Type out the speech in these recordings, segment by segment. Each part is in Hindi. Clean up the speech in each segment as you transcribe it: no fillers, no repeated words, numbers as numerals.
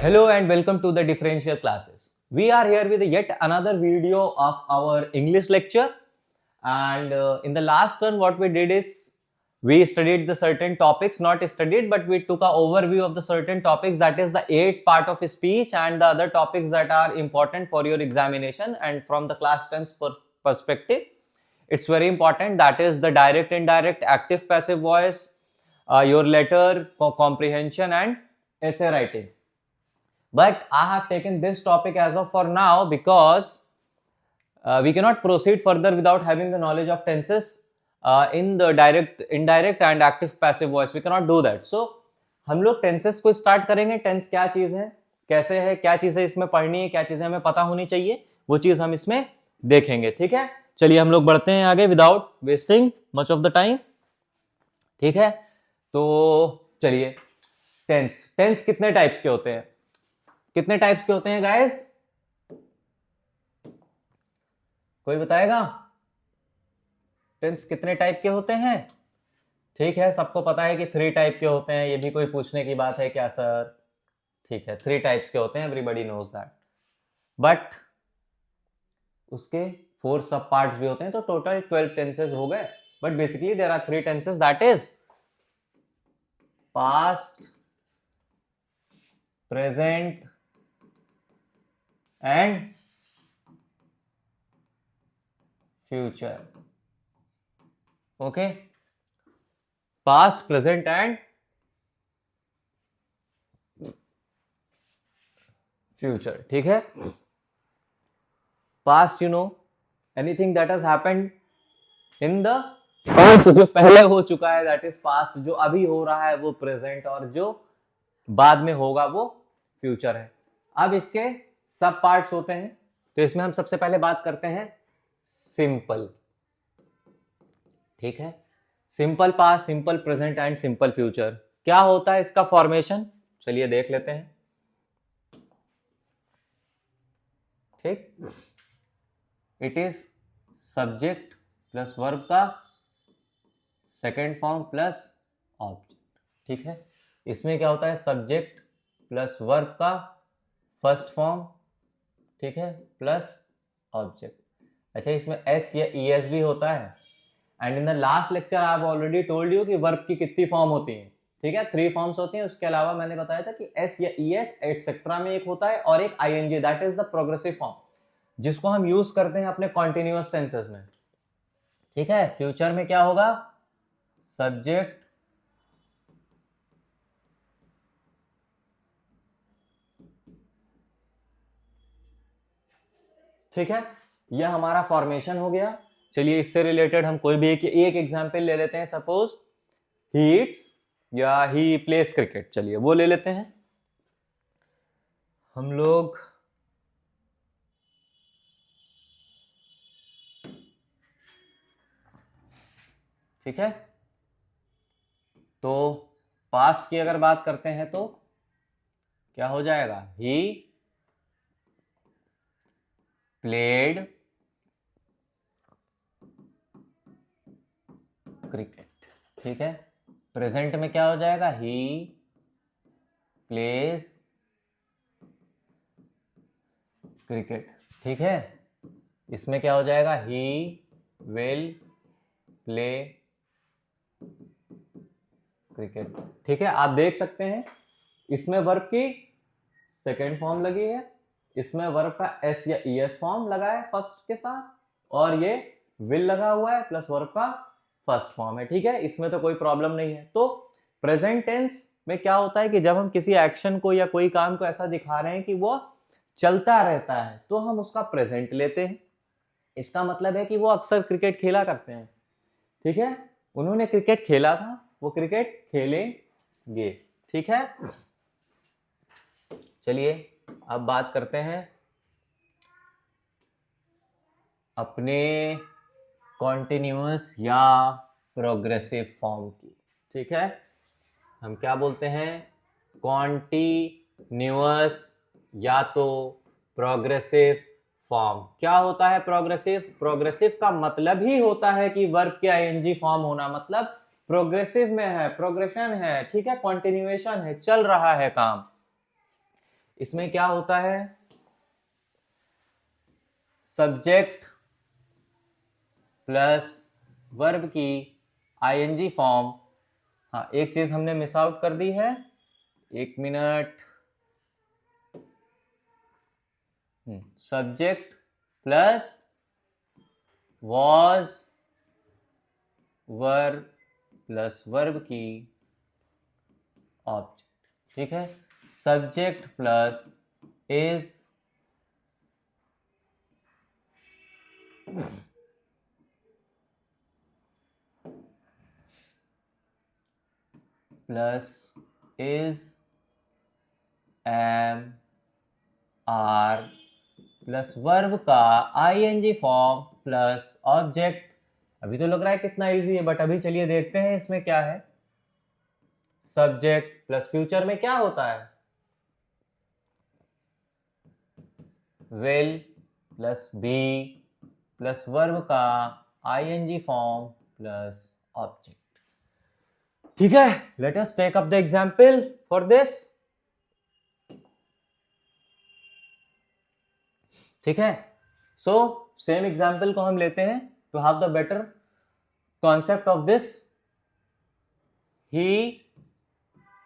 Hello and welcome to the differential classes. We are here with yet another video of our English lecture. And in the last one, what we did is we studied the certain topics, not studied, but we took an overview of the certain topics. That is the 8th part of speech and the other topics that are important for your examination. And from the class 10's perspective, it's very important. That is the direct, indirect, active, passive voice, your letter, comprehension, and essay writing. But I have taken this topic as of for now because we cannot proceed further without having the knowledge of tenses in the direct, indirect and active passive voice. We cannot do that. So हम लोग टेंसेस को स्टार्ट करेंगे. टेंस क्या चीज है, कैसे है, क्या चीजें इसमें पढ़नी है, क्या चीजें हमें पता होनी चाहिए, वो चीज हम इसमें देखेंगे. ठीक है, चलिए हम लोग बढ़ते हैं आगे without wasting much of the time. ठीक है, तो चलिए. टेंस कितने टाइप्स के होते हैं? कितने टाइप्स के होते हैं गाइस? कोई बताएगा? टेंस कितने टाइप के होते हैं? ठीक है, सबको पता है कि 3 टाइप के होते हैं. ये भी कोई पूछने की बात है क्या सर? ठीक है, 3 टाइप्स के होते हैं. Everybody knows that. बट उसके 4 सब पार्ट्स भी होते हैं, तो टोटल 12 टेंसेस हो गए. But basically there are 3 tenses, that is past, present and future. Okay, past, present and future. ठीक है, past you know anything that has happened in the past, जो पहले हो चुका है that is past. जो अभी हो रहा है वो present और जो बाद में होगा वो future है. अब इसके सब पार्ट्स होते हैं, तो इसमें हम सबसे पहले बात करते हैं सिंपल. ठीक है, simple past, simple present and simple future. क्या होता है इसका फॉर्मेशन? चलिए देख लेते हैं. ठीक, it is subject plus verb का सेकेंड फॉर्म प्लस ऑब्जेक्ट. ठीक है, इसमें क्या होता है? सब्जेक्ट प्लस वर्ब का फर्स्ट फॉर्म, ठीक है, प्लस ऑब्जेक्ट. अच्छा, इसमें एस या ई एस भी होता है. And in the last lecture I have already told you कि वर्ब की कितनी फॉर्म होती है. ठीक है, 3 फॉर्म्स होती हैं. उसके अलावा मैंने बताया था कि एस या ई एस एटसेट्रा में एक होता है और एक ING, that is the progressive form, जिसको हम यूज करते हैं अपने कॉन्टिन्यूअस टेंसेस में. ठीक है, फ्यूचर में क्या होगा? सब्जेक्ट ठीक है, यह हमारा फॉर्मेशन हो गया. चलिए इससे रिलेटेड हम कोई भी एक एग्जांपल ले लेते हैं. सपोज ही ईट्स या ही प्लेस क्रिकेट. चलिए वो ले लेते हैं हम लोग. ठीक है, तो पास्ट की अगर बात करते हैं तो क्या हो जाएगा? He played cricket. ठीक है, प्रेजेंट में क्या हो जाएगा? He plays cricket. ठीक है, इसमें क्या हो जाएगा? He will play cricket. ठीक है, आप देख सकते हैं इसमें वर्ब की सेकेंड फॉर्म लगी है, इसमें वर्ब का एस या ई एस फॉर्म लगा है फर्स्ट के साथ, और ये विल लगा हुआ है प्लस वर्ब का फर्स्ट फॉर्म है. ठीक है, इसमें तो कोई प्रॉब्लम नहीं है. तो प्रेजेंट टेंस में क्या होता है कि जब हम किसी एक्शन को या कोई काम को ऐसा दिखा रहे हैं कि वो चलता रहता है, तो हम उसका प्रेजेंट लेते हैं. इसका मतलब है कि वो अक्सर क्रिकेट खेला करते हैं. ठीक है, उन्होंने क्रिकेट खेला था, वो क्रिकेट खेलेंगे. ठीक है, चलिए अब बात करते हैं अपने कॉन्टिन्यूअस या प्रोग्रेसिव फॉर्म की. ठीक है, हम क्या बोलते हैं? कॉन्टिन्यूअस या तो प्रोग्रेसिव फॉर्म. क्या होता है प्रोग्रेसिव? प्रोग्रेसिव का मतलब ही होता है कि वर्ब के आईएनजी फॉर्म होना, मतलब प्रोग्रेसिव में है, प्रोग्रेशन है. ठीक है, कॉन्टिन्यूएशन है, चल रहा है काम. इसमें क्या होता है, सब्जेक्ट प्लस वर्ब की आईएनजी फॉर्म। हाँ, एक चीज हमने मिस आउट कर दी है, एक minute. Subject plus was verb plus verb की ऑब्जेक्ट, ठीक है। Subject plus is plus is am are plus verb का आईएनजी फॉर्म प्लस ऑब्जेक्ट। अभी तो लग रहा है कितना इजी है, बट अभी चलिए देखते हैं इसमें क्या है। सब्जेक्ट प्लस फ्यूचर में क्या होता है, will plus be plus verb का आईएनजी फॉर्म प्लस ऑब्जेक्ट, ठीक है। Let us take up the example for this, ठीक है। सो सेम एग्जांपल को हम लेते हैं to have the better concept of this. He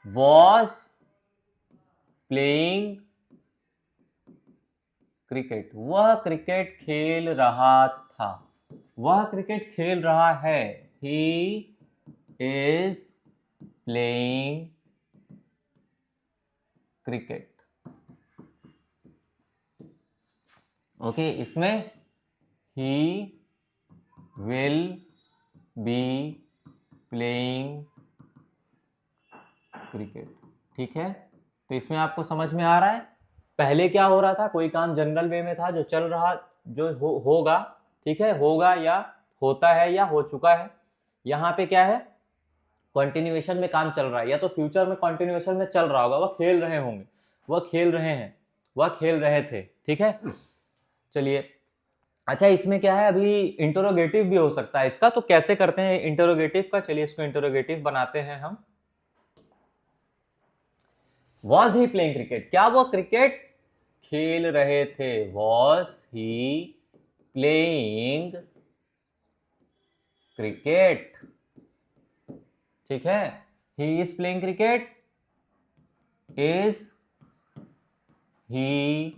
was playing cricket, वह क्रिकेट खेल रहा था, वह क्रिकेट खेल रहा है। He is playing cricket, okay. इसमें he will be playing cricket, ठीक है। तो इसमें आपको समझ में आ रहा है पहले क्या हो रहा था, कोई काम जनरल वे में था जो चल रहा, जो होगा, ठीक है, होगा या होता है या हो चुका है। यहाँ पे क्या है, कंटिन्यूएशन में काम चल रहा है, या तो फ्यूचर में कंटिन्यूएशन में चल रहा होगा, वह खेल रहे होंगे, वह खेल रहे हैं, वह खेल रहे थे, ठीक है। चलिए, अच्छा इसमें क्या है, अभी इंटरोगेटिव भी हो सकता है इसका, तो कैसे करते हैं इंटरोगेटिव का, चलिए इसको इंटरोगेटिव बनाते हैं हम। वॉज ही प्लेइंग क्रिकेट, क्या वो क्रिकेट खेल रहे थे, वॉज ही प्लेइंग क्रिकेट, ठीक है। He is playing cricket, is he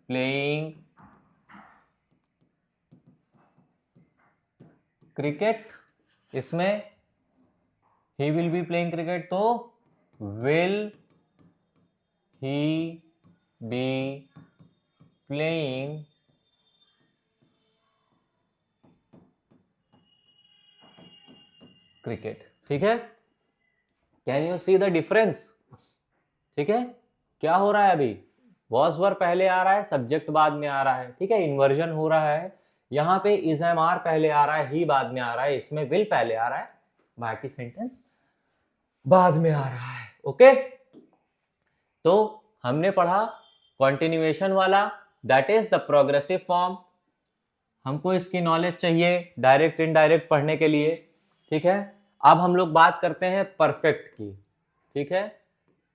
playing cricket, इसमें he will be playing cricket, तो will he be playing cricket, ठीक है। Can you see the difference, ठीक है। क्या हो रहा है, अभी वॉज वर्ब पहले आ रहा है, सब्जेक्ट बाद में आ रहा है, ठीक है, इन्वर्जन हो रहा है। यहाँ पे इज एम आर पहले आ रहा है, ही बाद में आ रहा है, इसमें विल पहले आ रहा है, बाकी सेंटेंस बाद में आ रहा है, ओके। तो हमने पढ़ा कंटिन्यूएशन वाला, that is the progressive form. हमको इसकी नॉलेज चाहिए डायरेक्ट इनडायरेक्ट पढ़ने के लिए, ठीक है। अब हम लोग बात करते हैं परफेक्ट की, ठीक है,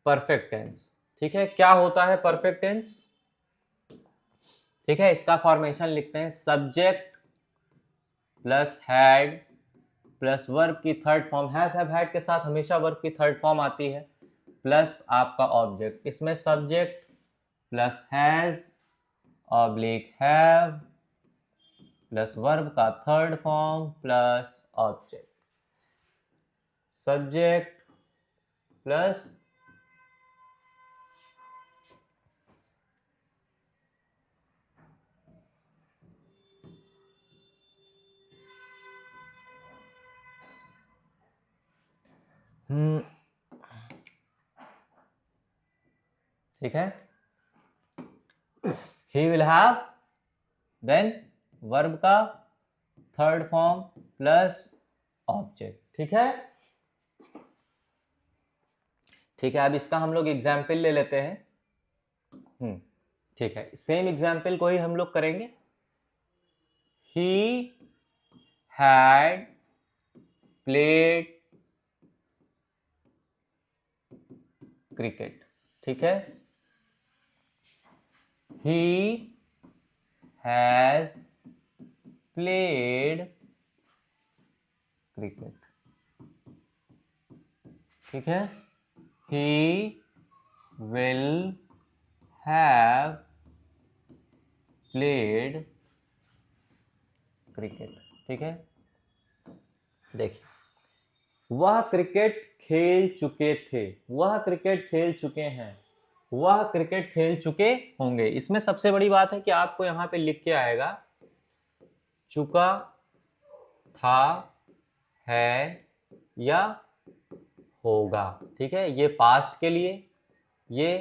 परफेक्ट टेंस, ठीक है। क्या होता है परफेक्ट टेंस, ठीक है। इसका फॉर्मेशन लिखते हैं, subject plus had plus verb की third form, has have had के साथ हमेशा वर्ब की थर्ड फॉर्म आती है, प्लस आपका ऑब्जेक्ट। इसमें subject plus has oblique have plus verb का third form plus object, subject plus ठीक है, he will have, then verb का थर्ड फॉर्म प्लस ऑब्जेक्ट, ठीक है। ठीक है, अब इसका हम लोग एग्जाम्पल ले लेते हैं। ठीक है, सेम एग्जाम्पल को ही हम लोग करेंगे। ही हैड प्लेड क्रिकेट, ठीक है। he has played cricket. ठीक है, he will have played cricket. ठीक है, देखिए, वह क्रिकेट खेल चुके थे, वह क्रिकेट खेल चुके हैं, वह क्रिकेट खेल चुके होंगे। इसमें सबसे बड़ी बात है कि आपको यहां पे लिख के आएगा चुका, था, है या होगा। ठीक है, ये पास्ट के लिए, ये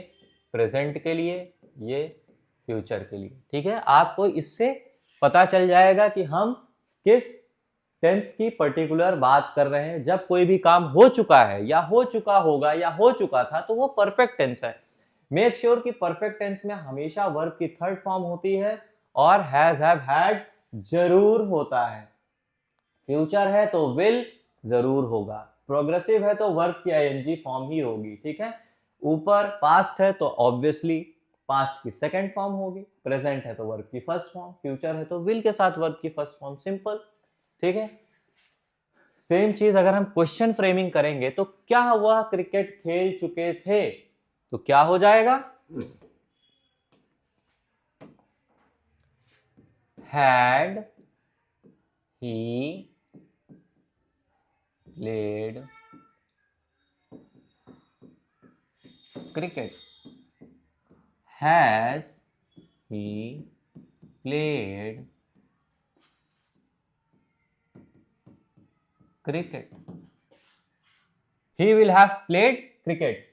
प्रेजेंट के लिए, ये फ्यूचर के लिए। ठीक है, आपको इससे पता चल जाएगा कि हम किस टेंस की पर्टिकुलर बात कर रहे हैं। जब कोई भी काम हो चुका है या हो चुका होगा या हो चुका था तो वो परफेक्ट टेंस है। मेक श्योर कि परफेक्ट टेंस में हमेशा वर्ब की थर्ड फॉर्म होती है और हैज, हैव, हैड जरूर होता है। फ्यूचर है तो विल जरूर होगा, प्रोग्रेसिव है तो वर्ब की आईएनजी फॉर्म ही होगी। ठीक है, ऊपर पास्ट है तो ऑब्वियसली पास्ट की सेकंड फॉर्म होगी, प्रेजेंट है तो वर्ब की फर्स्ट फॉर्म, फ्यूचर है तो विल के साथ वर्ब की फर्स्ट फॉर्म। सिंपल। ठीक है, सेम चीज अगर हम क्वेश्चन फ्रेमिंग करेंगे तो क्या वह क्रिकेट खेल चुके थे, तो क्या हो जाएगा, had he played cricket, has he played cricket, he will have played cricket,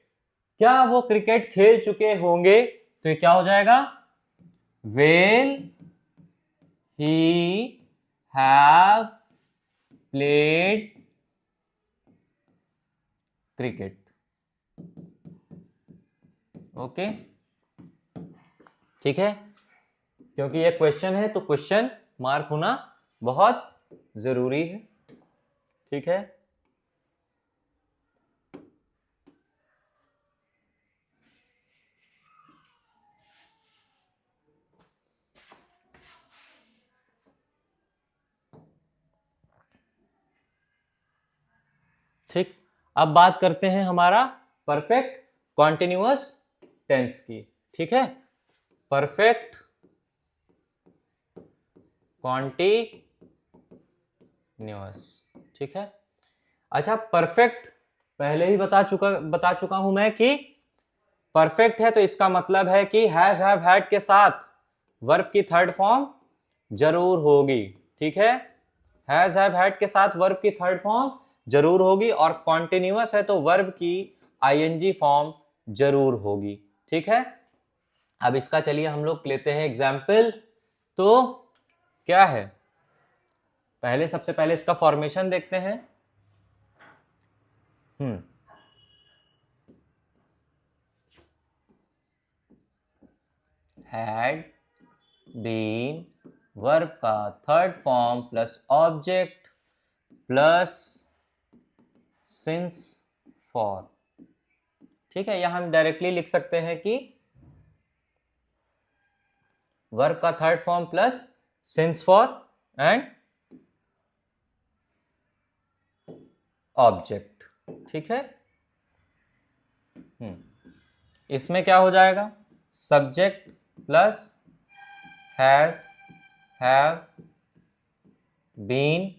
क्या वो क्रिकेट खेल चुके होंगे, तो ये क्या हो जाएगा, will he have played cricket. Okay, ठीक है, क्योंकि ये क्वेश्चन है तो क्वेश्चन मार्क होना बहुत जरूरी है। ठीक है, ठीक, अब बात करते हैं हमारा परफेक्ट कॉन्टिन्यूअस टेंस की। ठीक है, परफेक्ट कॉन्टिन्यूअस। ठीक है, अच्छा, परफेक्ट पहले ही बता चुका हूं मैं कि परफेक्ट है तो इसका मतलब है कि हैज, हैव, हैड के साथ वर्ब की थर्ड फॉर्म जरूर होगी। ठीक है, हैज, हैव, हैड के साथ वर्ब की थर्ड फॉर्म जरूर होगी, और कॉन्टिन्यूअस है तो वर्ब की आईएनजी फॉर्म जरूर होगी। ठीक है, अब इसका चलिए हम लोग लेते हैं एग्जाम्पल। तो क्या है, सबसे पहले इसका फॉर्मेशन देखते हैं। हैड बीन वर्ब का third form plus object plus since for. ठीक है, यहां हम डायरेक्टली लिख सकते हैं कि वर्ब का third form plus since for and object. ठीक है, इसमें क्या हो जाएगा, subject plus has, have, been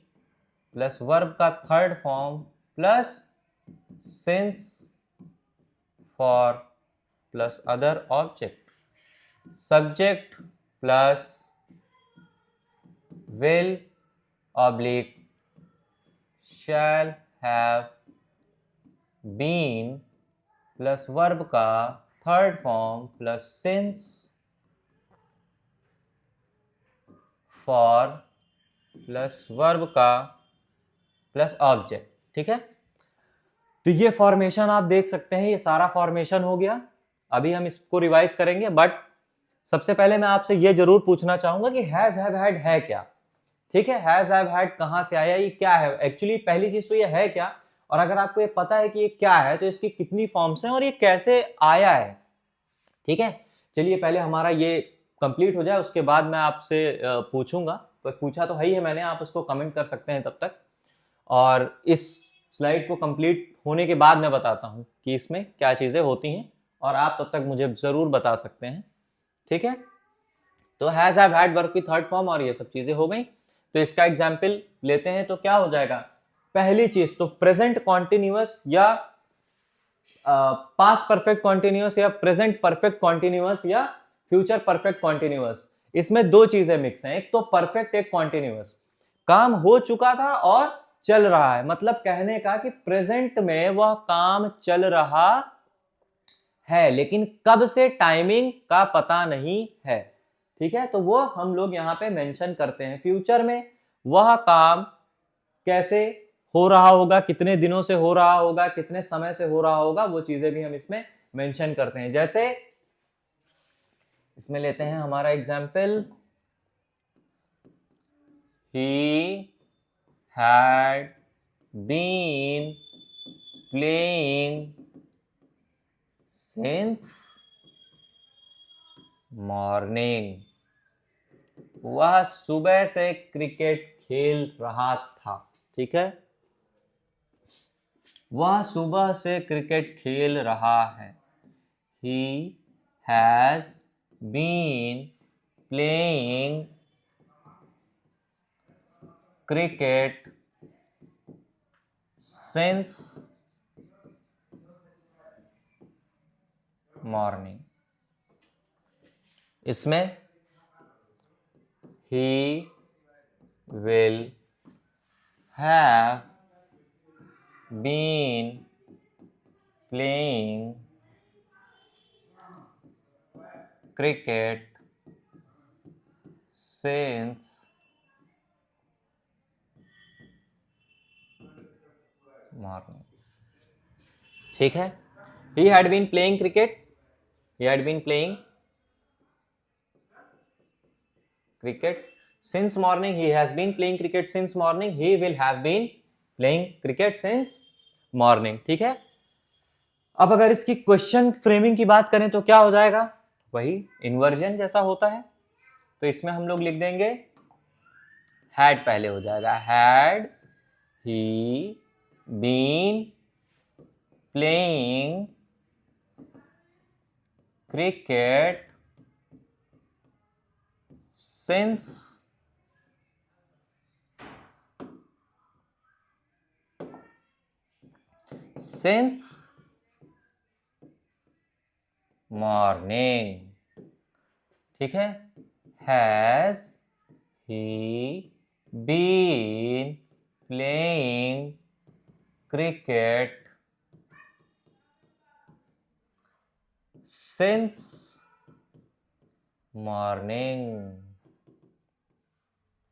plus verb का third form plus since for plus other object, subject plus will oblique shall have been plus verb का third form plus since for प्लस वर्ब का प्लस ऑब्जेक्ट। ठीक है, तो ये फॉर्मेशन आप देख सकते हैं, ये सारा फॉर्मेशन हो गया। अभी हम इसको रिवाइज करेंगे, बट सबसे पहले मैं आपसे ये जरूर पूछना चाहूंगा कि हैज, हैव, हैड है क्या। ठीक है, हैज, हैव, हैड कहां से आया, ये क्या है एक्चुअली, पहली चीज तो ये है क्या, और अगर आपको ये पता है कि ये क्या है तो इसकी कितनी फॉर्म्स हैं और ये कैसे आया है। ठीक है, चलिए पहले हमारा ये कंप्लीट हो जाए उसके बाद मैं आपसे पूछूंगा, तो पूछा तो है ही है मैंने, आप उसको कमेंट कर सकते हैं तब तक। और इस स्लाइड को कंप्लीट होने के बाद मैं बताता हूँ कि इसमें क्या चीज़ें होती हैं, और आप तब तक मुझे ज़रूर बता सकते हैं, ठीक है। तो हैज, हैव, हैड, वर्ब की थर्ड फॉर्म और ये सब चीज़ें हो गई। तो इसका एग्जाम्पल लेते हैं, तो क्या हो जाएगा, पहली चीज तो प्रेजेंट कॉन्टिन्यूअस या पास्ट परफेक्ट कॉन्टिन्यूअस या प्रेजेंट परफेक्ट कॉन्टिन्यूअस या फ्यूचर परफेक्ट कॉन्टिन्यूअस। इसमें दो चीजें मिक्स हैं, एक तो परफेक्ट, एक कॉन्टिन्यूअस। काम हो चुका था और चल रहा है, मतलब कहने का कि प्रेजेंट में वह काम चल रहा है, लेकिन कब से टाइमिंग का पता नहीं है, ठीक है। तो वो हम लोग यहां पे मेंशन करते हैं। फ्यूचर में वह काम कैसे हो रहा होगा, कितने दिनों से हो रहा होगा, कितने समय से हो रहा होगा, वो चीजें भी हम इसमें मेंशन करते हैं। जैसे इसमें लेते हैं हमारा example, he had been playing since morning. वह सुबह से क्रिकेट खेल रहा था, ठीक है, वह सुबह से क्रिकेट खेल रहा है। He has been playing cricket since morning. इसमें he will have been playing cricket since morning, ठीक है। He had been playing cricket, he had been playing cricket since morning, he has been playing cricket since morning, he will have been playing cricket since morning, ठीक है। अब अगर इसकी क्वेश्चन फ्रेमिंग की बात करें तो क्या हो जाएगा, वही इन्वर्जन जैसा होता है। तो इसमें हम लोग लिख देंगे हैड पहले हो जाएगा, had he been playing cricket since morning, ठीक है। Has he been playing cricket since morning.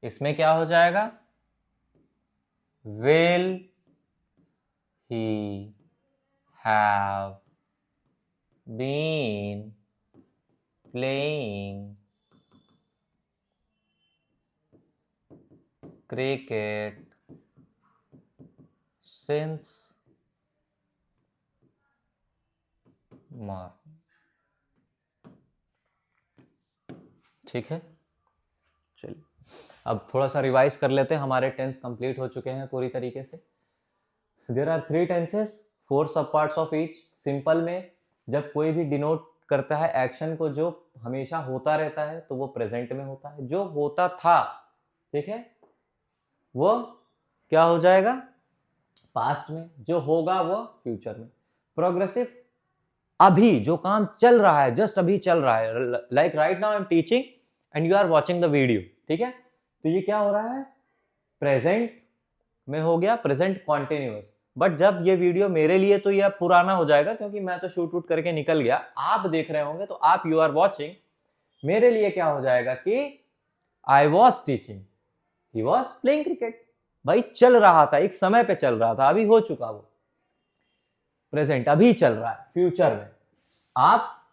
इसमें क्या हो जाएगा, will he have been playing cricket since morning, ठीक है। चलिए अब थोड़ा सा रिवाइज कर लेते हैं, हमारे टेंस कंप्लीट हो चुके हैं पूरी तरीके से। देयर आर 3 टेंसेस, 4 सब पार्ट्स ऑफ ईच। सिंपल में जब कोई भी डिनोट करता है एक्शन को जो हमेशा होता रहता है तो वो प्रेजेंट में होता है, जो होता था, ठीक है, वो क्या हो जाएगा, पास्ट में, जो होगा वो फ्यूचर में। प्रोग्रेसिव, अभी जो काम चल रहा है, जस्ट अभी चल रहा है, like right now I am teaching and you are watching the video, ठीक है, तो ये क्या हो रहा है, प्रेजेंट में हो गया, प्रेजेंट कॉन्टिन्यूअस। बट जब ये वीडियो मेरे लिए तो ये पुराना हो जाएगा, क्योंकि मैं तो शूट वूट करके निकल गया, आप देख रहे होंगे तो आप यू आर वॉचिंग, मेरे लिए क्या हो जाएगा कि I was teaching, he was playing cricket. भाई चल रहा था, एक समय पे चल रहा था, अभी हो चुका वो, प्रेजेंट अभी चल रहा है। फ्यूचर में आप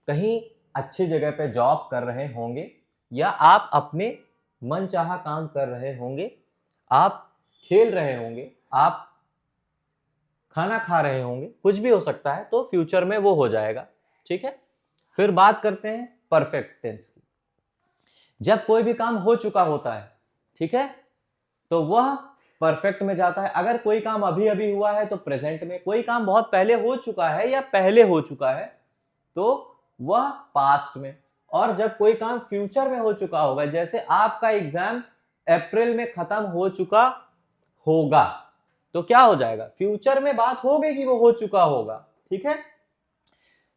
कहीं अच्छी जगह पे जॉब कर रहे होंगे, या आप अपने मनचाहा काम कर रहे होंगे, आप खेल रहे होंगे, आप खाना खा रहे होंगे, कुछ भी हो सकता है, तो फ्यूचर में वो हो जाएगा, ठीक है। फिर बात करते हैं परफेक्ट टेंस की। जब कोई भी काम हो चुका होता है, ठीक है, तो वह परफेक्ट में जाता है। अगर कोई काम अभी अभी हुआ है तो प्रेजेंट में, कोई काम बहुत पहले हो चुका है या पहले हो चुका है तो वह पास्ट में, और जब कोई काम फ्यूचर में हो चुका होगा, जैसे आपका एग्जाम अप्रैल में खत्म हो चुका होगा, तो क्या हो जाएगा, फ्यूचर में बात हो गई कि वो हो चुका होगा, ठीक है,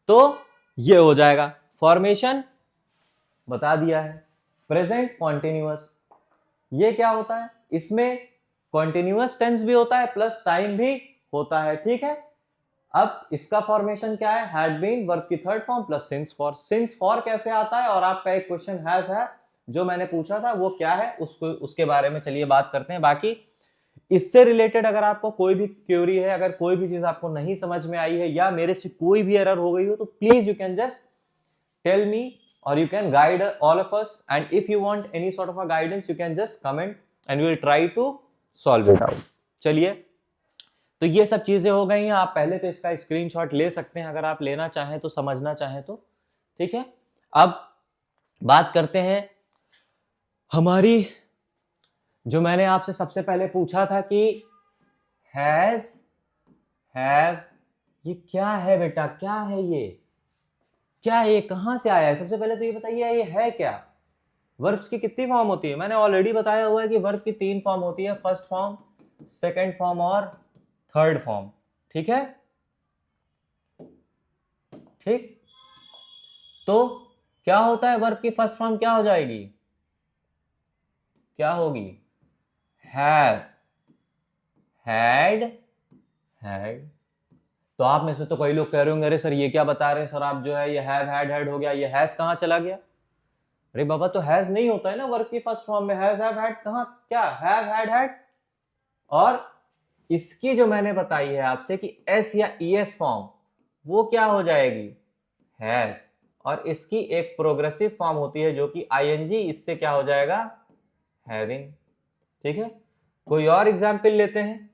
तो ये हो जाएगा। फॉर्मेशन बता दिया है। प्रेजेंट कॉन्टिन्यूअस, ये क्या होता है, इसमें कॉन्टिन्यूअस टेंस भी होता है प्लस टाइम भी होता है, ठीक है। अब इसका फॉर्मेशन क्या है, हैड बीन वर्ब की third form plus since for. Since for कैसे आता है, और आपका एक क्वेश्चन हैज है जो मैंने पूछा था वो क्या है, उसके बारे में चलिए बात करते हैं। बाकी इससे रिलेटेड अगर आपको कोई भी क्वेरी है, अगर कोई भी चीज आपको नहीं समझ में आई है या मेरे से कोई भी एरर हो गई हो, तो please you can just tell me or you can guide all of us, and if you want any sort of a guidance you can just comment and we will try to solve it out। चलिए, तो ये सब चीजें हो गई हैं। आप पहले तो इसका स्क्रीनशॉट ले सकते हैं अगर आप लेना चाहें तो, समझना चाहें तो, ठीक है। अब बात करते हैं हमारी, जो मैंने आपसे सबसे पहले पूछा था कि हैज, हैव, ये क्या है बेटा, क्या है ये, क्या है ये, कहां से आया है, सबसे पहले तो ये बताइए ये है क्या। वर्ब्स की कितनी फॉर्म होती है, मैंने ऑलरेडी बताया हुआ है कि वर्ब की 3 फॉर्म होती है, फर्स्ट फॉर्म, सेकंड फॉर्म और थर्ड फॉर्म, ठीक है, ठीक। तो क्या होता है, वर्ब की फर्स्ट फॉर्म क्या हो जाएगी, क्या होगी, हैव, हैड, हैड। तो आप में से तो कई लोग कह रहे होंगे अरे सर ये क्या बता रहे हैं सर आप, जो है ये हैव हैड हैड हो गया, ये हैज कहां चला गया। अरे बाबा, तो हैज नहीं होता है ना वर्ब की फर्स्ट फॉर्म में, हैज हैव हैड कहां, क्या हैव हैड हैड। और इसकी जो मैंने बताई है आपसे कि एस या ईएस फॉर्म, वो क्या हो जाएगी, हैज। और इसकी एक प्रोग्रेसिव फॉर्म होती है जो कि आईएनजी, इससे क्या हो जाएगा, हैविंग, ठीक है। कोई और एग्जाम्पल लेते हैं,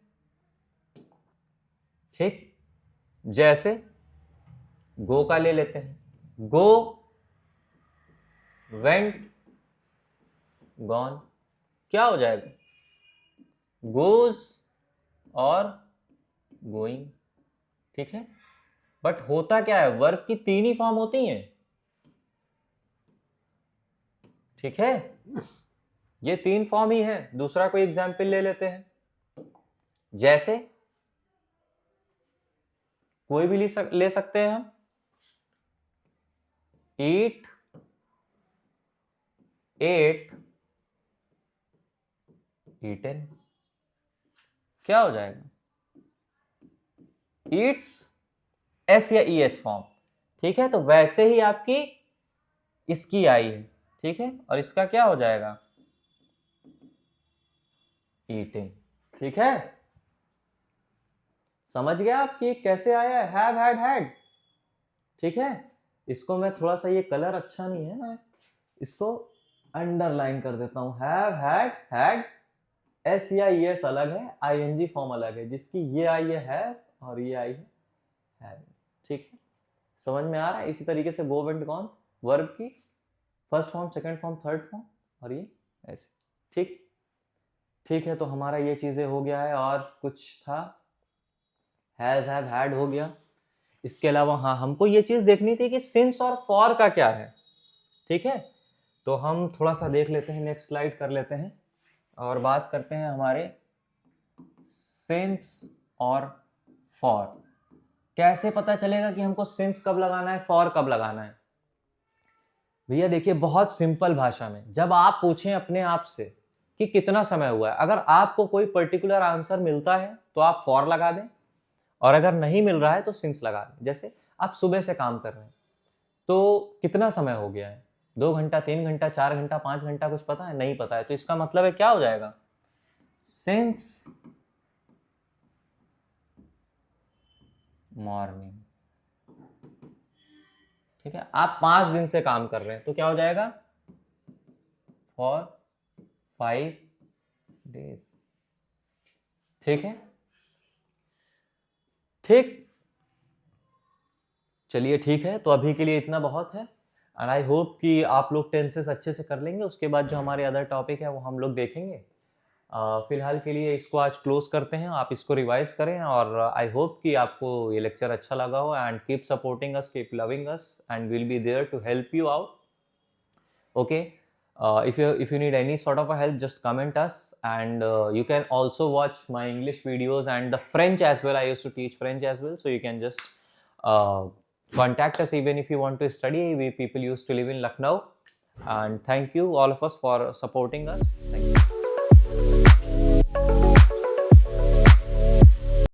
ठीक, जैसे गो का ले लेते हैं, गो, वेंट, गॉन, क्या हो जाएगा, गोज और गोइंग, ठीक है। बट होता क्या है, वर्ब की 3 ही फॉर्म होती हैं, ठीक है, ये 3 फॉर्म ही है। दूसरा कोई एग्जाम्पल ले लेते हैं, जैसे कोई भी ले सकते हैं हम, ईट, एट, ईटन, क्या हो जाएगा, ईट्स, एस या ईएस फॉर्म, ठीक है। तो वैसे ही आपकी इसकी आई है, ठीक है, और इसका क्या हो जाएगा, ईटिंग, ठीक है। समझ गया आप कि कैसे आया है, हैव हैड हैड, ठीक है। इसको मैं थोड़ा सा, ये कलर अच्छा नहीं है, मैं इसको अंडरलाइन कर देता हूं, हैव हैड हैड, एस या ईएस अलग है, आईएनजी फॉर्म अलग है, जिसकी ये आई है हैज और ये आई है हैव, ठीक है। समझ में आ रहा है। इसी तरीके से गो, वेंट, गॉन, वर्ब की first form, second form, third form, और ये ऐसे, ठीक, ठीक है। तो हमारा ये चीजें हो गया है, और कुछ था, हैज, हैव, हैड हो गया। इसके अलावा हाँ, हमको ये चीज देखनी थी कि सिंस और फॉर का क्या है, ठीक है। तो हम थोड़ा सा देख लेते हैं, नेक्स्ट स्लाइड कर लेते हैं और बात करते हैं हमारे सिंस और फॉर। कैसे पता चलेगा कि हमको सिंस कब लगाना है, फॉर कब लगाना है। भैया देखिए, बहुत सिंपल भाषा में, जब आप पूछें अपने आप से कि कितना समय हुआ है, अगर आपको कोई पर्टिकुलर आंसर मिलता है तो आप फॉर लगा दें, और अगर नहीं मिल रहा है तो सिंस लगा दें। जैसे आप सुबह से काम कर रहे हैं, तो कितना समय हो गया है, 2 घंटा, 3 घंटा, 4 घंटा, 5 घंटा, कुछ पता है, नहीं पता है, तो इसका मतलब है क्या हो जाएगा, सिंस मॉर्निंग, ठीक है। आप 5 दिन से काम कर रहे हैं तो क्या हो जाएगा, फॉर 5 डेज, ठीक है, ठीक। चलिए ठीक है, तो अभी के लिए इतना बहुत है। एंड आई होप कि आप लोग टेंसेस अच्छे से कर लेंगे. उसके बाद जो हमारे अदर टॉपिक है वो हम लोग देखेंगे. फिलहाल के लिए इसको आज क्लोज करते हैं. आप इसको रिवाइज करें और आई होप कि आपको ये लेक्चर अच्छा लगा हो. And keep supporting us, keep loving us, and will be there to help you out. Okay. If you need any sort of a help, just comment us. And you can also watch my English videos and the French as well. I used to teach French as well, so you can just uh, contact us even if you want to study. We people used to live in Lucknow. And thank you all of us for supporting us.